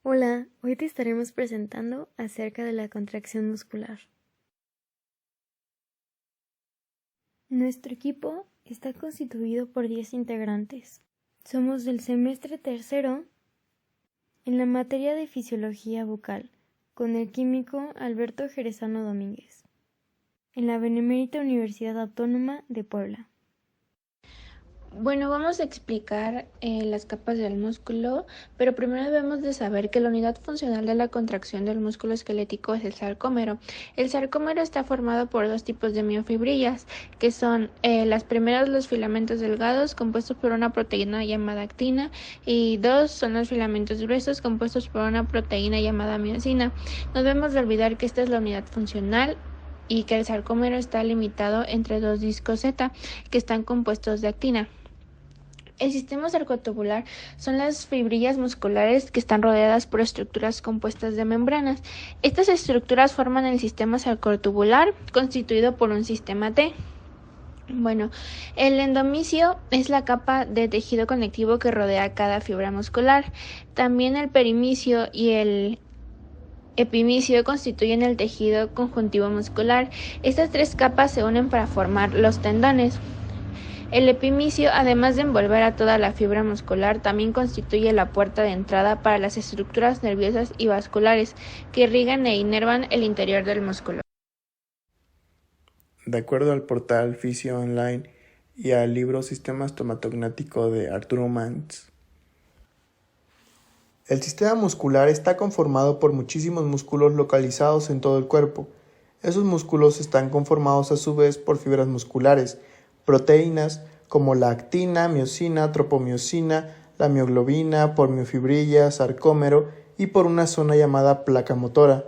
Hola, hoy te estaremos presentando acerca de la contracción muscular. Nuestro equipo está constituido por 10 integrantes. Somos del semestre tercero en la materia de fisiología bucal con el químico Alberto Jerezano Domínguez, en la Benemérita Universidad Autónoma de Puebla. Bueno, vamos a explicar las capas del músculo, pero primero debemos de saber que la unidad funcional de la contracción del músculo esquelético es el sarcómero. El sarcómero está formado por dos tipos de miofibrillas, que son las primeras los filamentos delgados compuestos por una proteína llamada actina y dos son los filamentos gruesos compuestos por una proteína llamada miosina. No debemos de olvidar que esta es la unidad funcional y que el sarcómero está limitado entre dos discos Z que están compuestos de actina. El sistema sarcotubular son las fibrillas musculares que están rodeadas por estructuras compuestas de membranas. Estas estructuras forman el sistema sarcotubular constituido por un sistema T. El endomisio es la capa de tejido conectivo que rodea cada fibra muscular. También el perimisio y el epimisio constituyen el tejido conjuntivo muscular. Estas tres capas se unen para formar los tendones. El epimisio, además de envolver a toda la fibra muscular, también constituye la puerta de entrada para las estructuras nerviosas y vasculares que irrigan e inervan el interior del músculo. De acuerdo al portal Fisio Online y al libro Sistema Estomatognático de Arturo Mantz, el sistema muscular está conformado por muchísimos músculos localizados en todo el cuerpo. Esos músculos están conformados a su vez por fibras musculares, proteínas como la actina, miosina, tropomiosina, la mioglobina, por miofibrilla, sarcómero y por una zona llamada placa motora.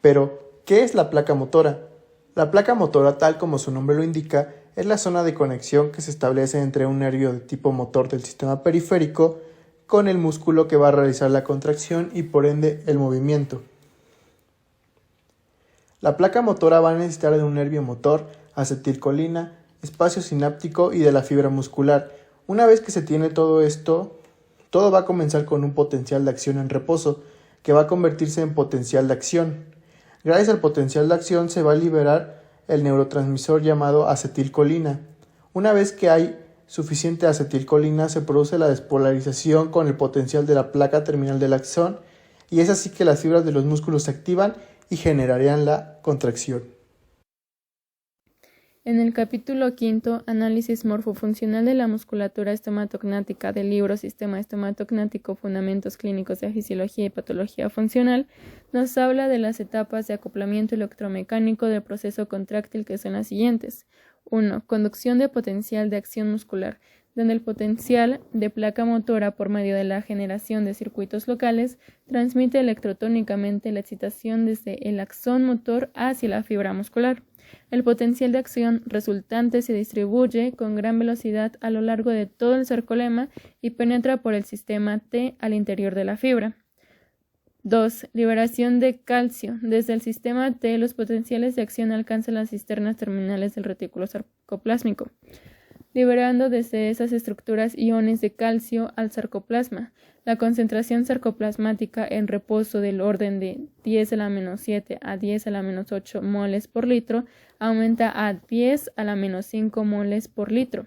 Pero, ¿qué es la placa motora? La placa motora, tal como su nombre lo indica, es la zona de conexión que se establece entre un nervio de tipo motor del sistema periférico con el músculo que va a realizar la contracción y por ende el movimiento. La placa motora va a necesitar de un nervio motor, acetilcolina, espacio sináptico y de la fibra muscular. Una vez que se tiene todo esto, todo va a comenzar con un potencial de acción en reposo, que va a convertirse en potencial de acción. Gracias al potencial de acción se va a liberar el neurotransmisor llamado acetilcolina. Una vez que hay suficiente acetilcolina, se produce la despolarización con el potencial de la placa terminal del axón, y es así que las fibras de los músculos se activan y generarían la contracción. En el capítulo 5, Análisis morfofuncional de la musculatura estomatognática del libro Sistema estomatognático, Fundamentos clínicos de fisiología y patología funcional, nos habla de las etapas de acoplamiento electromecánico del proceso contráctil, que son las siguientes. 1. Conducción de potencial de acción muscular, donde el potencial de placa motora, por medio de la generación de circuitos locales, transmite electrotónicamente la excitación desde el axón motor hacia la fibra muscular. El potencial de acción resultante se distribuye con gran velocidad a lo largo de todo el sarcolema y penetra por el sistema T al interior de la fibra. 2. Liberación de calcio. Desde el sistema T, los potenciales de acción alcanzan las cisternas terminales del retículo sarcoplásmico, liberando desde esas estructuras iones de calcio al sarcoplasma. La concentración sarcoplasmática en reposo del orden de 10 a la menos 7 a 10 a la menos 8 moles por litro aumenta a 10 a la menos 5 moles por litro.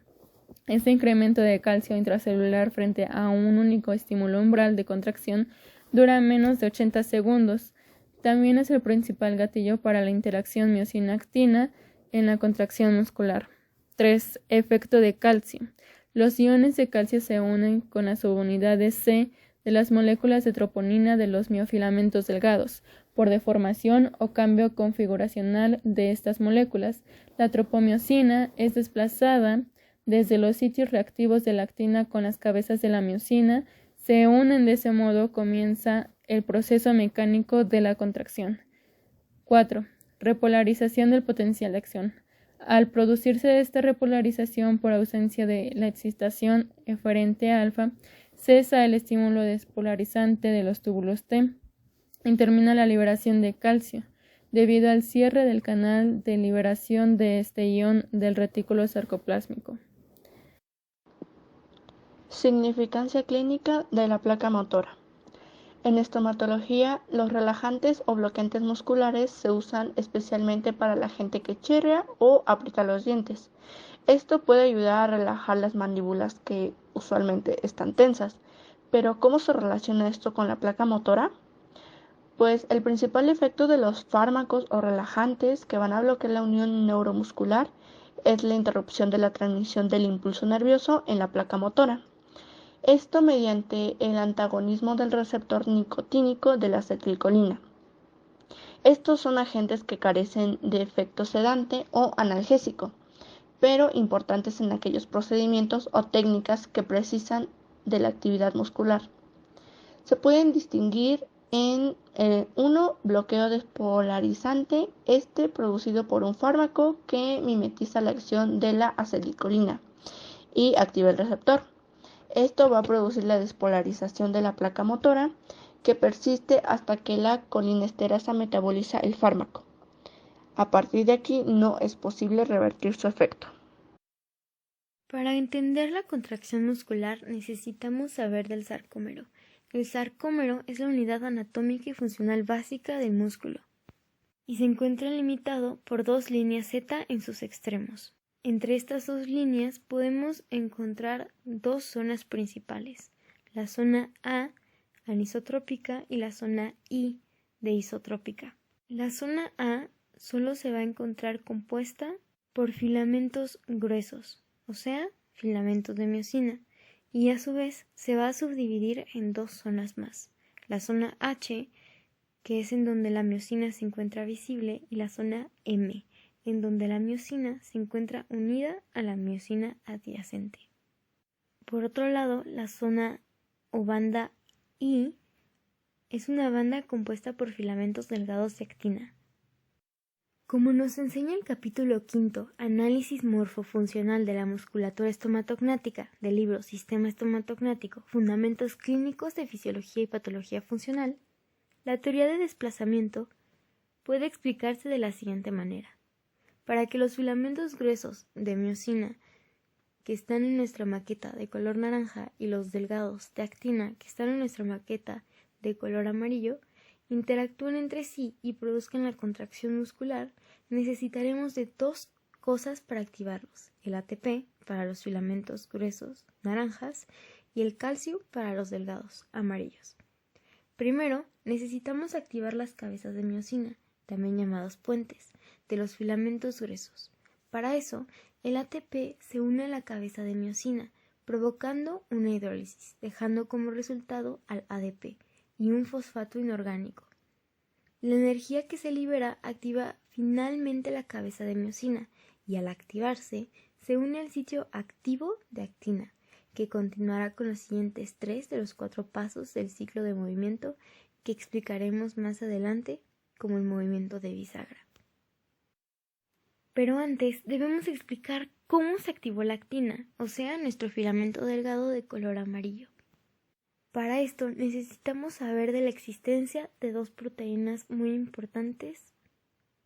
Este incremento de calcio intracelular frente a un único estímulo umbral de contracción dura menos de 80 segundos. También es el principal gatillo para la interacción miosina-actina en la contracción muscular. 3. Efecto de calcio. Los iones de calcio se unen con las subunidades C de las moléculas de troponina de los miofilamentos delgados. Por deformación o cambio configuracional de estas moléculas, la tropomiosina es desplazada desde los sitios reactivos de la actina con las cabezas de la miosina. Se unen de ese modo, comienza el proceso mecánico de la contracción. 4. Repolarización del potencial de acción. Al producirse esta repolarización por ausencia de la excitación eferente alfa, cesa el estímulo despolarizante de los túbulos T y termina la liberación de calcio, debido al cierre del canal de liberación de este ion del retículo sarcoplásmico. Significancia clínica de la placa motora. En estomatología, los relajantes o bloqueantes musculares se usan especialmente para la gente que chirria o aprieta los dientes. Esto puede ayudar a relajar las mandíbulas que usualmente están tensas. Pero ¿cómo se relaciona esto con la placa motora? Pues el principal efecto de los fármacos o relajantes que van a bloquear la unión neuromuscular es la interrupción de la transmisión del impulso nervioso en la placa motora. Esto mediante el antagonismo del receptor nicotínico de la acetilcolina. Estos son agentes que carecen de efecto sedante o analgésico, pero importantes en aquellos procedimientos o técnicas que precisan de la actividad muscular. Se pueden distinguir en 1. Bloqueo despolarizante, producido por un fármaco que mimetiza la acción de la acetilcolina y activa el receptor. Esto va a producir la despolarización de la placa motora, que persiste hasta que la colinesterasa metaboliza el fármaco. A partir de aquí no es posible revertir su efecto. Para entender la contracción muscular necesitamos saber del sarcómero. El sarcómero es la unidad anatómica y funcional básica del músculo y se encuentra limitado por 2 líneas Z en sus extremos. Entre estas 2 líneas podemos encontrar 2 zonas principales, la zona A anisotrópica y la zona I de isotrópica. La zona A solo se va a encontrar compuesta por filamentos gruesos, o sea, filamentos de miosina, y a su vez se va a subdividir en 2 zonas más, la zona H, que es en donde la miosina se encuentra visible, y la zona M, en donde la miosina se encuentra unida a la miosina adyacente. Por otro lado, la zona o banda I es una banda compuesta por filamentos delgados de actina. Como nos enseña el capítulo 5, Análisis morfofuncional de la musculatura estomatognática, del libro Sistema estomatognático, Fundamentos clínicos de fisiología y patología funcional, la teoría de desplazamiento puede explicarse de la siguiente manera. Para que los filamentos gruesos de miosina que están en nuestra maqueta de color naranja y los delgados de actina que están en nuestra maqueta de color amarillo interactúen entre sí y produzcan la contracción muscular, necesitaremos de 2 cosas para activarlos: el ATP para los filamentos gruesos naranjas y el calcio para los delgados amarillos. Primero, necesitamos activar las cabezas de miosina, también llamados puentes, de los filamentos gruesos. Para eso, el ATP se une a la cabeza de miosina, provocando una hidrólisis, dejando como resultado al ADP y un fosfato inorgánico. La energía que se libera activa finalmente la cabeza de miosina y al activarse se une al sitio activo de actina, que continuará con los siguientes 3 de los 4 pasos del ciclo de movimiento que explicaremos más adelante como el movimiento de bisagra. Pero antes debemos explicar cómo se activó la actina, o sea, nuestro filamento delgado de color amarillo. Para esto necesitamos saber de la existencia de 2 proteínas muy importantes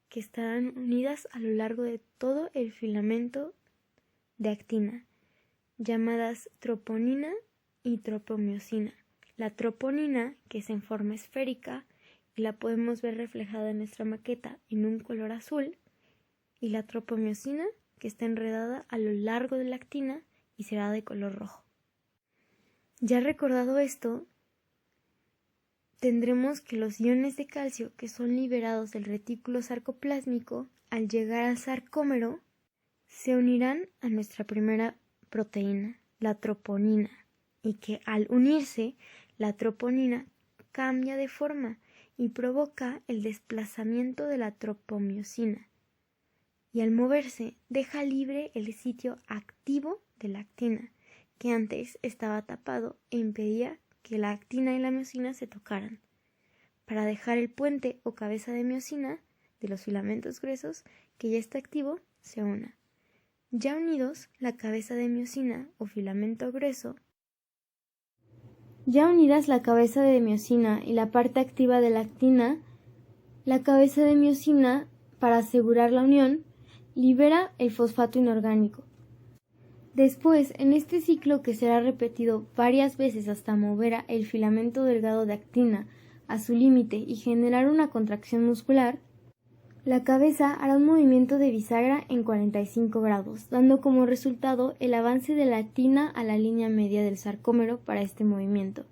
que estarán unidas a lo largo de todo el filamento de actina, llamadas troponina y tropomiosina. La troponina, que es en forma esférica y la podemos ver reflejada en nuestra maqueta en un color azul, y la tropomiosina, que está enredada a lo largo de la actina y será de color rojo. Ya recordado esto, tendremos que los iones de calcio que son liberados del retículo sarcoplásmico al llegar al sarcómero se unirán a nuestra primera proteína, la troponina, y que al unirse la troponina cambia de forma y provoca el desplazamiento de la tropomiosina, y al moverse deja libre el sitio activo de la actina, que antes estaba tapado e impedía que la actina y la miosina se tocaran, para dejar el puente o cabeza de miosina de los filamentos gruesos que ya está activo se una. Ya unidos, la cabeza de miosina o filamento grueso, ya unidas la cabeza de miosina y la parte activa de la actina, la cabeza de miosina, para asegurar la unión, libera el fosfato inorgánico. Después, en este ciclo que será repetido varias veces hasta mover el filamento delgado de actina a su límite y generar una contracción muscular, la cabeza hará un movimiento de bisagra en 45 grados, dando como resultado el avance de la actina a la línea media del sarcómero para este movimiento.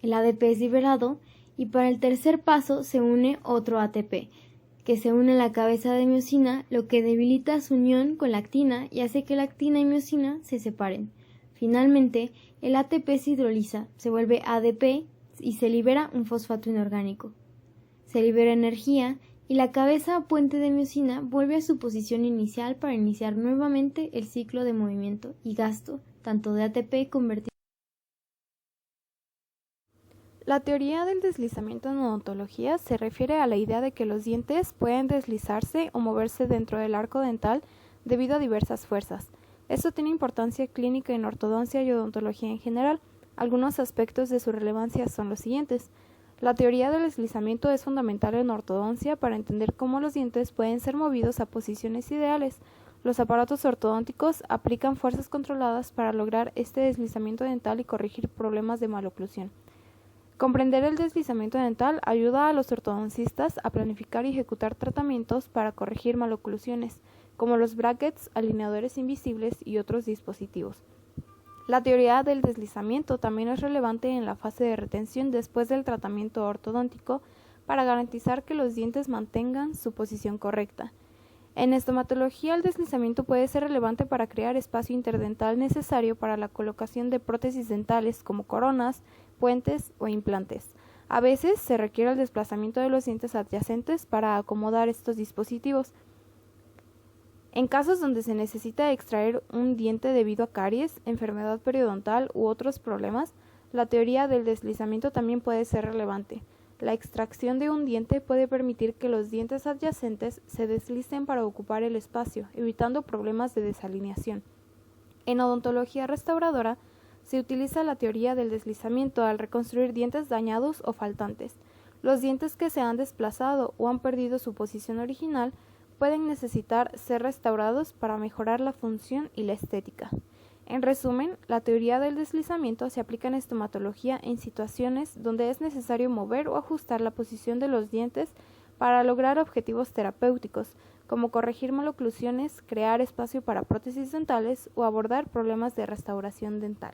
El ADP es liberado y para el tercer paso se une otro ATP, que se une a la cabeza de miosina, lo que debilita su unión con la actina y hace que la actina y miosina se separen. Finalmente, el ATP se hidroliza, se vuelve ADP y se libera un fosfato inorgánico. Se libera energía y la cabeza puente de miosina vuelve a su posición inicial para iniciar nuevamente el ciclo de movimiento y gasto, tanto de ATP convertido. La teoría del deslizamiento en odontología se refiere a la idea de que los dientes pueden deslizarse o moverse dentro del arco dental debido a diversas fuerzas. Esto tiene importancia clínica en ortodoncia y odontología en general. Algunos aspectos de su relevancia son los siguientes. La teoría del deslizamiento es fundamental en ortodoncia para entender cómo los dientes pueden ser movidos a posiciones ideales. Los aparatos ortodónticos aplican fuerzas controladas para lograr este deslizamiento dental y corregir problemas de maloclusión. Comprender el deslizamiento dental ayuda a los ortodoncistas a planificar y ejecutar tratamientos para corregir maloclusiones, como los brackets, alineadores invisibles y otros dispositivos. La teoría del deslizamiento también es relevante en la fase de retención después del tratamiento ortodóntico para garantizar que los dientes mantengan su posición correcta. En estomatología, el deslizamiento puede ser relevante para crear espacio interdental necesario para la colocación de prótesis dentales como coronas, puentes o implantes. A veces se requiere el desplazamiento de los dientes adyacentes para acomodar estos dispositivos. En casos donde se necesita extraer un diente debido a caries, enfermedad periodontal u otros problemas, la teoría del deslizamiento también puede ser relevante. La extracción de un diente puede permitir que los dientes adyacentes se deslicen para ocupar el espacio, evitando problemas de desalineación. En odontología restauradora, se utiliza la teoría del deslizamiento al reconstruir dientes dañados o faltantes. Los dientes que se han desplazado o han perdido su posición original pueden necesitar ser restaurados para mejorar la función y la estética. En resumen, la teoría del deslizamiento se aplica en estomatología en situaciones donde es necesario mover o ajustar la posición de los dientes para lograr objetivos terapéuticos, como corregir maloclusiones, crear espacio para prótesis dentales o abordar problemas de restauración dental.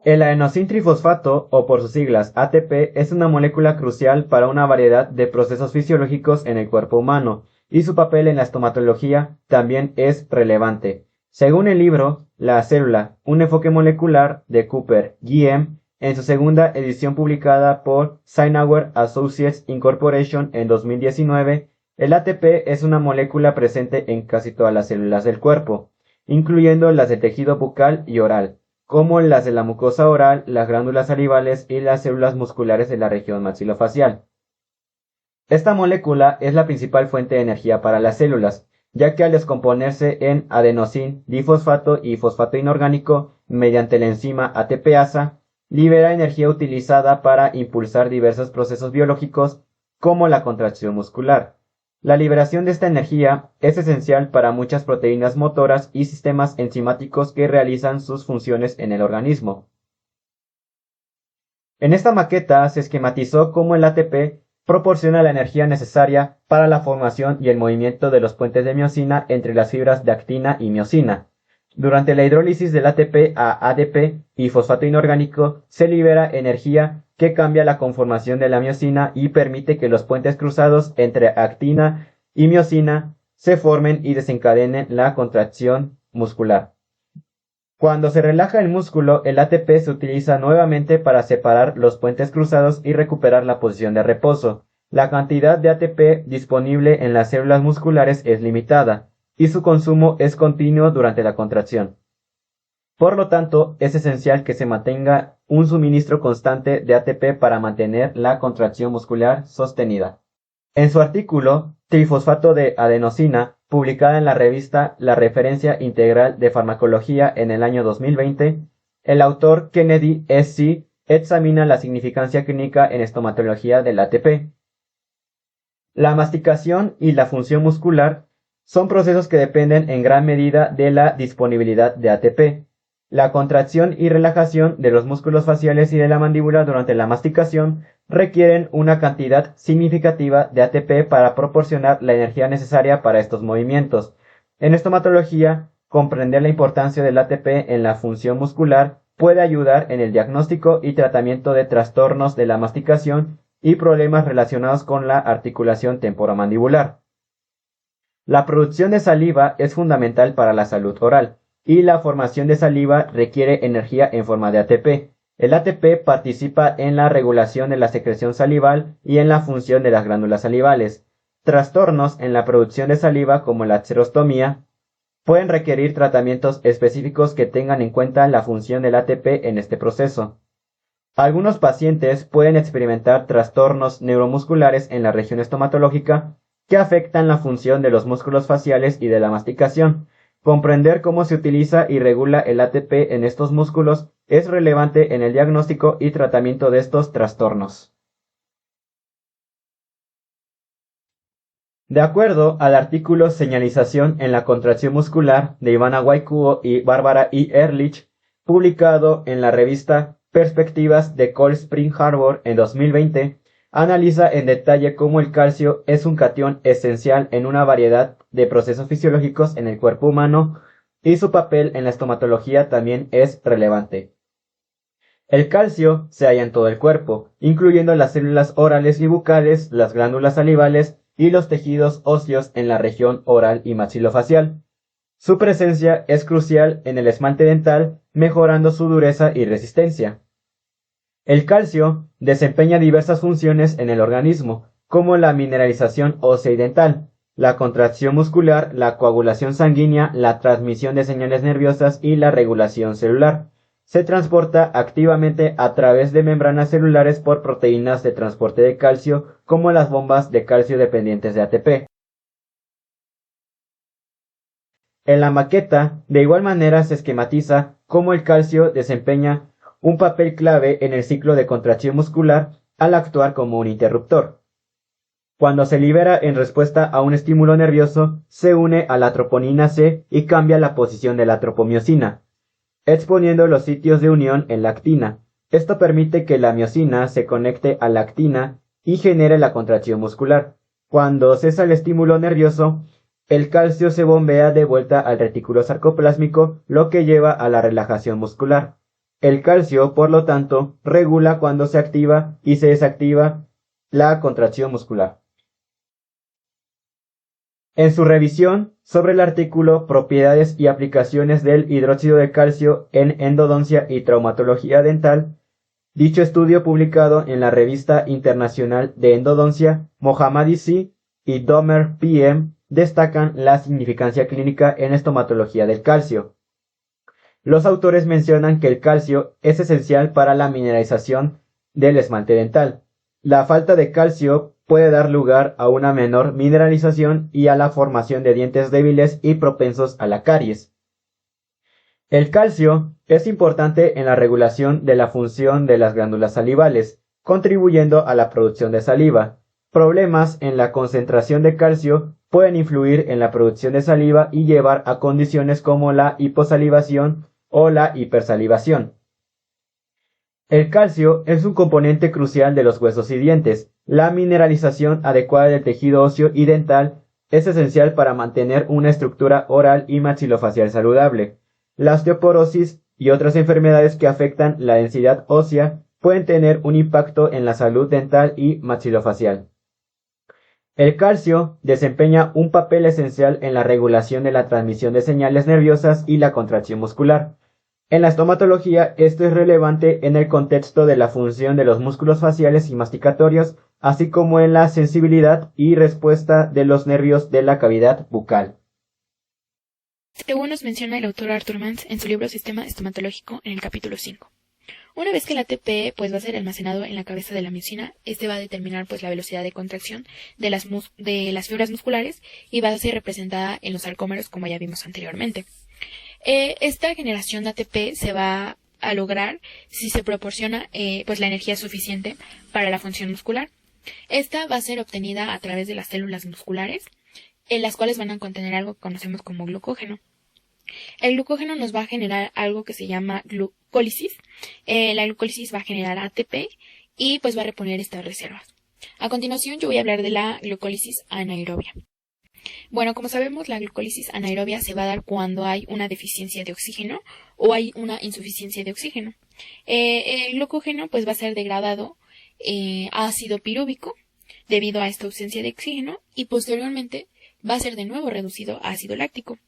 El adenosintrifosfato, o por sus siglas ATP, es una molécula crucial para una variedad de procesos fisiológicos en el cuerpo humano, y su papel en la estomatología también es relevante. Según el libro La célula, un enfoque molecular de Cooper, G.M., en su segunda edición publicada por Sinauer Associates Incorporation en 2019, el ATP es una molécula presente en casi todas las células del cuerpo, incluyendo las del tejido bucal y oral, como las de la mucosa oral, las glándulas salivales y las células musculares de la región maxilofacial. Esta molécula es la principal fuente de energía para las células, ya que al descomponerse en adenosin, difosfato y fosfato inorgánico mediante la enzima ATPasa, libera energía utilizada para impulsar diversos procesos biológicos como la contracción muscular. La liberación de esta energía es esencial para muchas proteínas motoras y sistemas enzimáticos que realizan sus funciones en el organismo. En esta maqueta se esquematizó cómo el ATP proporciona la energía necesaria para la formación y el movimiento de los puentes de miosina entre las fibras de actina y miosina. Durante la hidrólisis del ATP a ADP y fosfato inorgánico se libera energía que cambia la conformación de la miosina y permite que los puentes cruzados entre actina y miosina se formen y desencadenen la contracción muscular. Cuando se relaja el músculo, el ATP se utiliza nuevamente para separar los puentes cruzados y recuperar la posición de reposo. La cantidad de ATP disponible en las células musculares es limitada, y su consumo es continuo durante la contracción. Por lo tanto, es esencial que se mantenga un suministro constante de ATP para mantener la contracción muscular sostenida. En su artículo, Trifosfato de adenosina, publicada en la revista La Referencia Integral de Farmacología en el año 2020, el autor Kennedy S.C. examina la significancia clínica en estomatología del ATP. La masticación y la función muscular son procesos que dependen en gran medida de la disponibilidad de ATP. La contracción y relajación de los músculos faciales y de la mandíbula durante la masticación requieren una cantidad significativa de ATP para proporcionar la energía necesaria para estos movimientos. En estomatología, comprender la importancia del ATP en la función muscular puede ayudar en el diagnóstico y tratamiento de trastornos de la masticación y problemas relacionados con la articulación temporomandibular. La producción de saliva es fundamental para la salud oral, y la formación de saliva requiere energía en forma de ATP. El ATP participa en la regulación de la secreción salival y en la función de las glándulas salivales. Trastornos en la producción de saliva, como la xerostomía, pueden requerir tratamientos específicos que tengan en cuenta la función del ATP en este proceso. Algunos pacientes pueden experimentar trastornos neuromusculares en la región estomatológica que afectan la función de los músculos faciales y de la masticación. Comprender cómo se utiliza y regula el ATP en estos músculos es relevante en el diagnóstico y tratamiento de estos trastornos. De acuerdo al artículo Señalización en la contracción muscular de Ivana Waikuo y Bárbara E. Ehrlich, publicado en la revista Perspectivas de Cold Spring Harbor en 2020, analiza en detalle cómo el calcio es un catión esencial en una variedad de procesos fisiológicos en el cuerpo humano y su papel en la estomatología también es relevante. El calcio se halla en todo el cuerpo, incluyendo las células orales y bucales, las glándulas salivales y los tejidos óseos en la región oral y maxilofacial. Su presencia es crucial en el esmalte dental, mejorando su dureza y resistencia. El calcio desempeña diversas funciones en el organismo, como la mineralización ósea y dental, la contracción muscular, la coagulación sanguínea, la transmisión de señales nerviosas y la regulación celular. Se transporta activamente a través de membranas celulares por proteínas de transporte de calcio, como las bombas de calcio dependientes de ATP. En la maqueta, de igual manera se esquematiza cómo el calcio desempeña un papel clave en el ciclo de contracción muscular al actuar como un interruptor. Cuando se libera en respuesta a un estímulo nervioso, se une a la troponina C y cambia la posición de la tropomiosina, exponiendo los sitios de unión en la actina. Esto permite que la miosina se conecte a la actina y genere la contracción muscular. Cuando cesa el estímulo nervioso, el calcio se bombea de vuelta al retículo sarcoplásmico, lo que lleva a la relajación muscular. El calcio, por lo tanto, regula cuando se activa y se desactiva la contracción muscular. En su revisión sobre el artículo Propiedades y aplicaciones del hidróxido de calcio en endodoncia y traumatología dental, dicho estudio publicado en la Revista Internacional de Endodoncia, Mohammadi C. y Domer P.M. destacan la significancia clínica en estomatología del calcio. Los autores mencionan que el calcio es esencial para la mineralización del esmalte dental. La falta de calcio puede dar lugar a una menor mineralización y a la formación de dientes débiles y propensos a la caries. El calcio es importante en la regulación de la función de las glándulas salivales, contribuyendo a la producción de saliva. Problemas en la concentración de calcio pueden influir en la producción de saliva y llevar a condiciones como la hiposalivación o la hipersalivación. El calcio es un componente crucial de los huesos y dientes. La mineralización adecuada del tejido óseo y dental es esencial para mantener una estructura oral y maxilofacial saludable. La osteoporosis y otras enfermedades que afectan la densidad ósea pueden tener un impacto en la salud dental y maxilofacial. El calcio desempeña un papel esencial en la regulación de la transmisión de señales nerviosas y la contracción muscular. En la estomatología, esto es relevante en el contexto de la función de los músculos faciales y masticatorios, así como en la sensibilidad y respuesta de los nervios de la cavidad bucal. Según nos menciona el autor Arthur Mans en su libro Sistema Estomatológico en el capítulo 5. Una vez que el ATP va a ser almacenado en la cabeza de la miosina, este va a determinar la velocidad de contracción de las fibras musculares y va a ser representada en los sarcómeros, como ya vimos anteriormente. Esta generación de ATP se va a lograr si se proporciona la energía suficiente para la función muscular. Esta va a ser obtenida a través de las células musculares en las cuales van a contener algo que conocemos como glucógeno. El glucógeno nos va a generar algo que se llama glucólisis. La glucólisis va a generar ATP y pues va a reponer estas reservas. A continuación yo voy a hablar de la glucólisis anaerobia. Bueno, como sabemos, la glucólisis anaerobia se va a dar cuando hay una deficiencia de oxígeno o hay una insuficiencia de oxígeno. El glucógeno pues va a ser degradado a ácido pirúvico debido a esta ausencia de oxígeno y posteriormente va a ser de nuevo reducido a ácido láctico.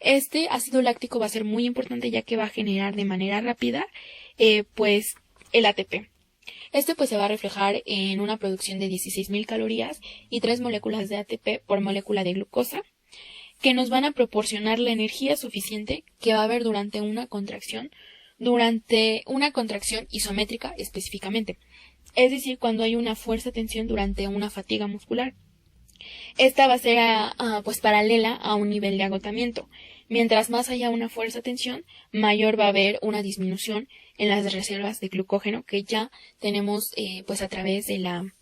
Este ácido láctico va a ser muy importante ya que va a generar de manera rápida pues el ATP. Este pues se va a reflejar en una producción de 16.000 calorías y 3 moléculas de ATP por molécula de glucosa, que nos van a proporcionar la energía suficiente que va a haber durante una contracción isométrica específicamente, es decir, cuando hay una fuerza-tensión durante una fatiga muscular. Esta va a ser pues paralela a un nivel de agotamiento. Mientras más haya una fuerza-tensión, mayor va a haber una disminución en las reservas de glucógeno que ya tenemos pues a través de la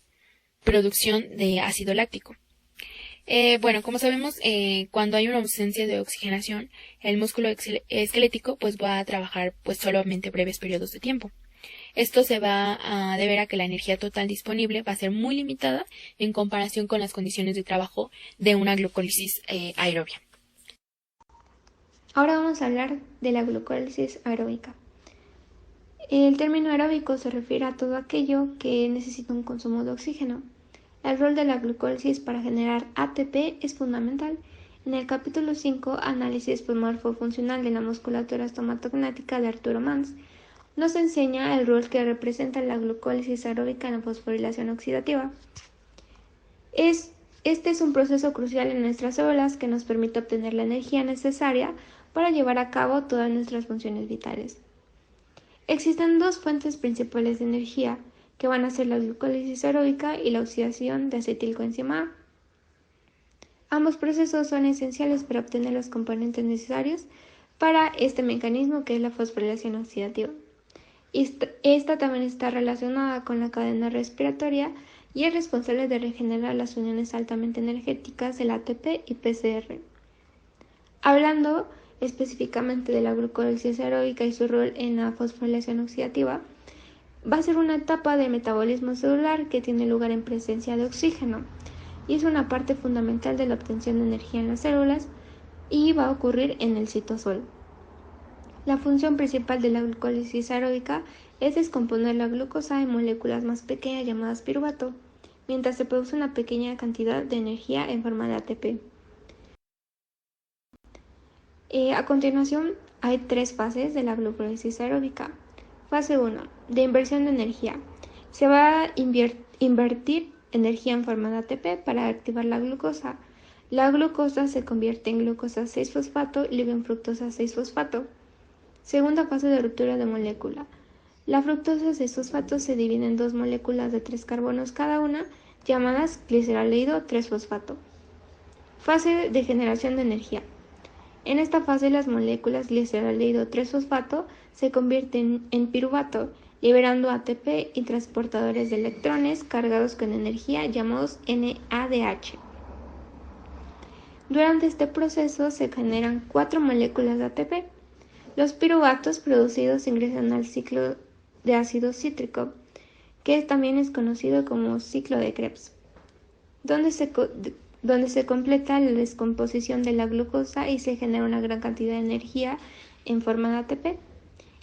producción de ácido láctico. Bueno, como sabemos, cuando hay una ausencia de oxigenación, el músculo esquelético pues va a trabajar pues solamente breves periodos de tiempo. Esto se va a deber a que la energía total disponible va a ser muy limitada en comparación con las condiciones de trabajo de una glucólisis aerobia. Ahora vamos a hablar de la glucólisis aeróbica. El término aeróbico se refiere a todo aquello que necesita un consumo de oxígeno. El rol de la glucólisis para generar ATP es fundamental. En el capítulo 5, Análisis morfofuncional de la musculatura estomatognática de Arturo Mans, nos enseña el rol que representa la glucólisis aeróbica en la fosforilación oxidativa. Este es un proceso crucial en nuestras células que nos permite obtener la energía necesaria para llevar a cabo todas nuestras funciones vitales. Existen dos fuentes principales de energía, que van a ser la glucólisis aeróbica y la oxidación de acetilcoenzima A. Ambos procesos son esenciales para obtener los componentes necesarios para este mecanismo que es la fosforilación oxidativa. Esta también está relacionada con la cadena respiratoria y es responsable de regenerar las uniones altamente energéticas del ATP y PCR. Hablando específicamente de la glucólisis aeróbica y su rol en la fosforilación oxidativa, va a ser una etapa de metabolismo celular que tiene lugar en presencia de oxígeno y es una parte fundamental de la obtención de energía en las células y va a ocurrir en el citosol. La función principal de la glucólisis aeróbica es descomponer la glucosa en moléculas más pequeñas llamadas piruvato, mientras se produce una pequeña cantidad de energía en forma de ATP. A continuación, hay tres fases de la glucólisis aeróbica. Fase 1. De inversión de energía. Se va a invertir energía en forma de ATP para activar la glucosa. La glucosa se convierte en glucosa 6-fosfato y luego en fructosa 6-fosfato. Segunda fase de ruptura de molécula. La fructosa 6-fosfato se divide en dos moléculas de 3 carbonos cada una, llamadas gliceraldehído 3-fosfato. Fase de generación de energía. En esta fase las moléculas gliceraldehído 3-fosfato se convierten en piruvato, liberando ATP y transportadores de electrones cargados con energía llamados NADH. Durante este proceso se generan 4 moléculas de ATP. Los piruvatos producidos ingresan al ciclo de ácido cítrico, que también es conocido como ciclo de Krebs, donde se completa la descomposición de la glucosa y se genera una gran cantidad de energía en forma de ATP.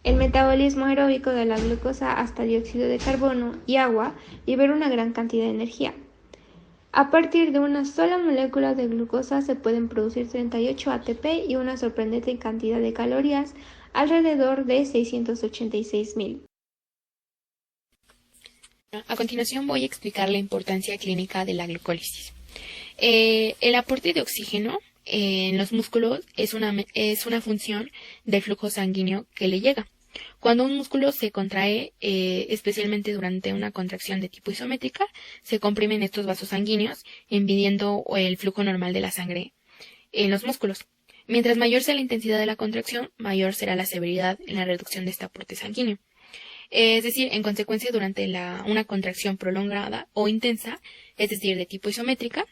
El metabolismo aeróbico de la glucosa hasta dióxido de carbono y agua libera una gran cantidad de energía. A partir de una sola molécula de glucosa se pueden producir 38 ATP y una sorprendente cantidad de calorías, alrededor de 686.000. A continuación voy a explicar la importancia clínica de la glucólisis. El aporte de oxígeno en los músculos es una función del flujo sanguíneo que le llega. Cuando un músculo se contrae, especialmente durante una contracción de tipo isométrica, se comprimen estos vasos sanguíneos, impidiendo el flujo normal de la sangre en los músculos. Mientras mayor sea la intensidad de la contracción, mayor será la severidad en la reducción de este aporte sanguíneo. Es decir, en consecuencia, durante una contracción prolongada o intensa, es decir, de tipo isométrica,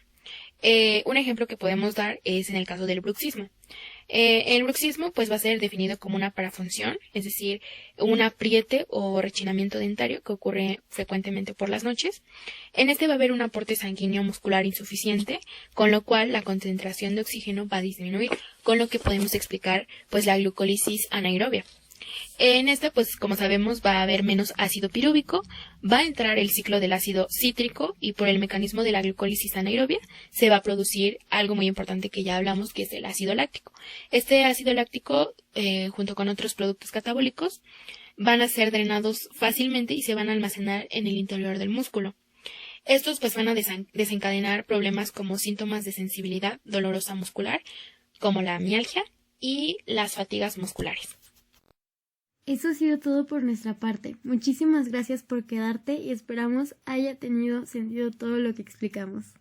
Un ejemplo que podemos dar es en el caso del bruxismo. El bruxismo pues va a ser definido como una parafunción, es decir, un apriete o rechinamiento dentario que ocurre frecuentemente por las noches. En este va a haber un aporte sanguíneo muscular insuficiente, con lo cual la concentración de oxígeno va a disminuir, con lo que podemos explicar pues la glucólisis anaerobia. En esta, pues como sabemos, va a haber menos ácido pirúvico, va a entrar el ciclo del ácido cítrico y por el mecanismo de la glucólisis anaerobia se va a producir algo muy importante que ya hablamos, que es el ácido láctico. Este ácido láctico, junto con otros productos catabólicos, van a ser drenados fácilmente y se van a almacenar en el interior del músculo. Estos pues van a desencadenar problemas como síntomas de sensibilidad dolorosa muscular, como la mialgia y las fatigas musculares. Eso ha sido todo por nuestra parte. Muchísimas gracias por quedarte y esperamos haya tenido sentido todo lo que explicamos.